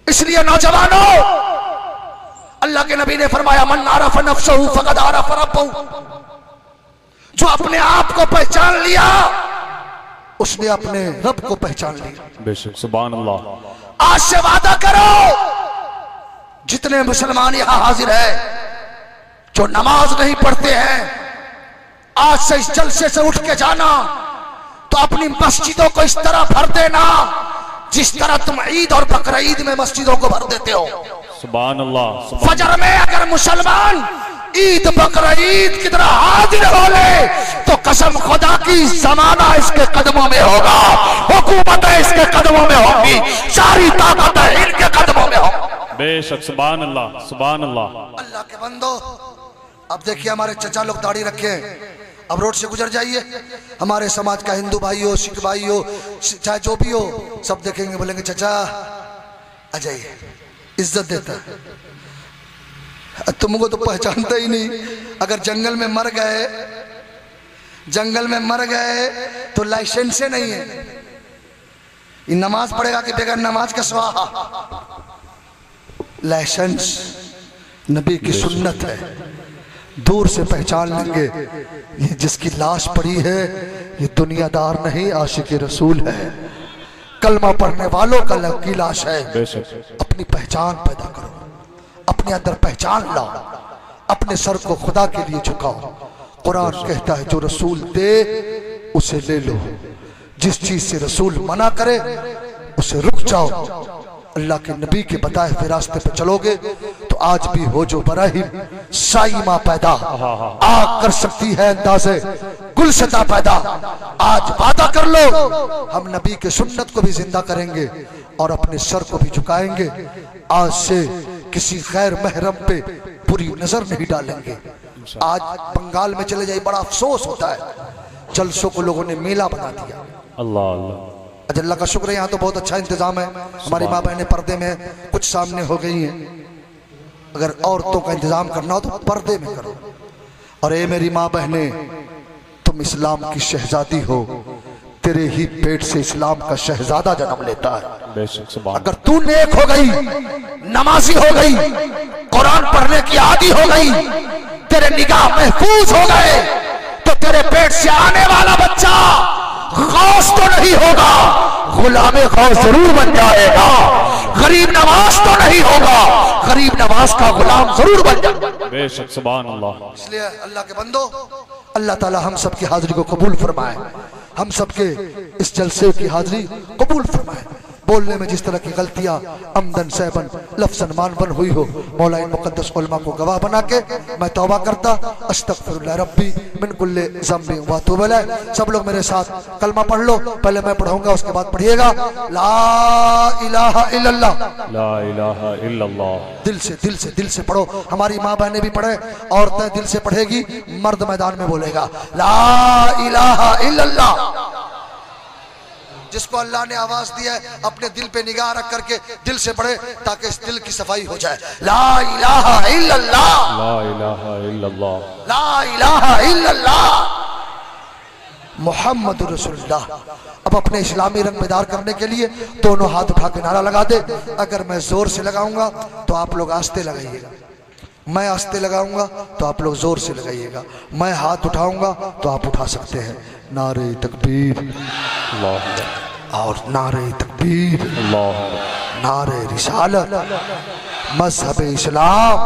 इसलिए नौजवानों, अल्लाह के नबी ने फरमाया मन आरफ नफ्सहु फक़द आरफ रब्बहु, जो अपने आप को पहचान लिया उसने अपने रब को पहचान लिया। बेशक सुभान अल्लाह। आज से वादा करो, जितने मुसलमान यहां हाजिर है जो नमाज नहीं पढ़ते हैं, आज से इस जलसे से उठ के जाना तो अपनी मस्जिदों को इस तरह भर देना जिस तरह तुम ईद और बकरा ईद में मस्जिदों को भर देते हो। सुभान अल्लाह। फजर में अगर मुसलमान ईद बकरा ईद की तरह हाजिर हो ले तो कसम खुदा की जमाना इसके कदमों में होगा, हुकूमत इसके कदमों में होगी, सारी ताकत इनके कदमों में होगी। बेशक सुभान अल्लाह सुभान अल्लाह। अल्लाह के बंदो, अब देखिए हमारे चचा लोग दाढ़ी रखे हैं, अब रोड से गुजर जाइए, हमारे समाज का हिंदू भाई हो सिख भाई हो चाहे जो भी हो, सब देखेंगे बोलेंगे चचा आ जाइए, इज्जत देता है। तुमको तो पहचानता ही नहीं। अगर जंगल में मर गए, जंगल में मर गए तो लाइसेंस नहीं है, ये नमाज पढ़ेगा कि बगैर नमाज का स्वाहा? लाइसेंस नबी की सुन्नत है, दूर से पहचान लेंगे ये जिसकी लाश पड़ी है ये दुनियादार नहीं आशिक रसूल है, कलमा पढ़ने वालों की लाश है। अपनी पहचान पैदा करो, अपने अंदर पहचान लाओ। अपने सर को खुदा के लिए झुकाओ। कुरान कहता है जो रसूल दे उसे ले लो, जिस चीज से रसूल मना करे उसे रुक जाओ। अल्लाह के नबी के बताए हुए रास्ते पर चलोगे तो आज भी हो जो बराहिम साइमा पैदा, आग कर सकती है अंदाज़े गुलशता पैदा। आज वादा कर लो हम नबी के सुन्नत को भी जिंदा करेंगे और अपने सर को भी झुकाएंगे। आज से किसी गैर महरम पे बुरी नजर नहीं डालेंगे। आज बंगाल में चले जाए बड़ा अफसोस होता है, जलसों को लोगों ने मेला बना दिया। अल्लाह अल्लाह, अल्लाह का शुक्र है यहाँ तो बहुत अच्छा इंतजाम है। हमारी माँ बहनें पर्दे में कुछ सामने हो गई हैं। अगर औरतों का इंतजाम करना हो तो पर्दे में करो। और ए मेरी माँ बहनें, तुम इस्लाम की शहजादी हो, तेरे ही पेट से इस्लाम का शहजादा जन्म लेता है। अगर तू नेक हो गई, नमाजी हो गई, कुरान पढ़ने की आदी हो गई, तेरे निगाह महफूज हो गए, तो तेरे पेट से आने वाला बच्चा गौस तो नहीं होगा, गुलामे गौस जरूर बन जाएगा। गरीब नवाज तो नहीं होगा, गरीब नवाज का गुलाम जरूर बन जाएगा। बेशक सुभान अल्लाह। इसलिए अल्लाह के बंदो, अल्लाह ताला हम सब की हाजिरी को कबूल फरमाए, हम सबके इस जलसे की हाजिरी कबूल फरमाए। बोलने में जिस तरह की गलतियां अमदन सहबन लफ्ज़न मानवन हुई हो, मौला इन मुक़द्दस उलमा को गवाह बना के मैं तौबा करता अस्तगफिरुल्लाह रब्बी मिन कुल्लि ज़म्बिन व अतूबु इलैह। सब लोग मेरे साथ कलमा पढ़ लो, पहले मैं पढ़ूंगा उसके बाद पढ़िएगा। ला इलाहा इल्लल्लाह, ला इलाहा इल्लल्लाह। दिल से पढ़ो। हमारी माँ बहनें भी पढ़े, औरतें दिल से पढ़ेगी, मर्द मैदान में बोलेगा ला इलाहा इल्लल्लाह। जिसको अल्लाह ने आवाज दी है अपने दिल पे निगाह रख करके दिल से पढ़े ताकि इस दिल की सफाई हो जाए। ला इलाहा इल्लल्लाह, ला इलाहा इल्लल्लाह, ला इलाहा इल्लल्लाह मुहम्मदुर रसूलुल्लाह। अब अपने इस्लामी रंग बेदार करने के लिए दोनों हाथ उठा के नारा लगा दे। अगर मैं जोर से लगाऊंगा तो आप लोग आस्ते लगाइएगा, मैं आस्ते लगाऊंगा तो आप लोग जोर से लगाइएगा। मैं हाथ उठाऊंगा तो आप उठा सकते हैं। नारे तकबीर अल्लाह और नारे तकबीर, अल्लाह, नारे रिसालत, मजहब इस्लाम,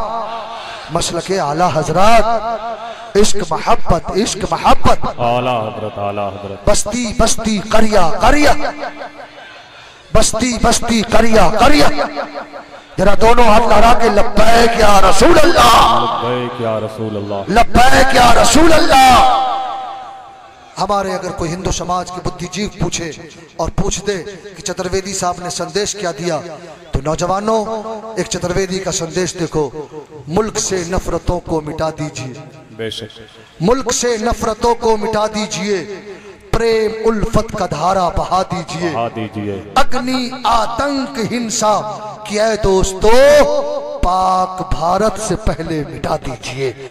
मसलके आला हजरत, इश्क मोहब्बत, इश्क मोहब्बत, आला हजरत, आला हजरत। बस्ती बस्ती करिया करिया, बस्ती बस्ती करिया करिया। जरा दोनों हाथ लहरा के लब्बैक या रसूल अल्लाह, लब्बैक या रसूल अल्लाह, लब्बैक या रसूल अल्लाह। हमारे अगर कोई हिंदू समाज की बुद्धिजीव पूछे और पूछ दे कि चतुर्वेदी साहब ने संदेश क्या दिया, तो नौजवानों एक चतुर्वेदी का संदेश देखो। मुल्क से नफरतों को मिटा दीजिए, बेशक मुल्क से नफरतों को मिटा दीजिए, प्रेम उल्फत का धारा बहा दीजिए, अग्नि आतंक हिंसा की ऐ दोस्तों पाक भारत से पहले मिटा दीजिए।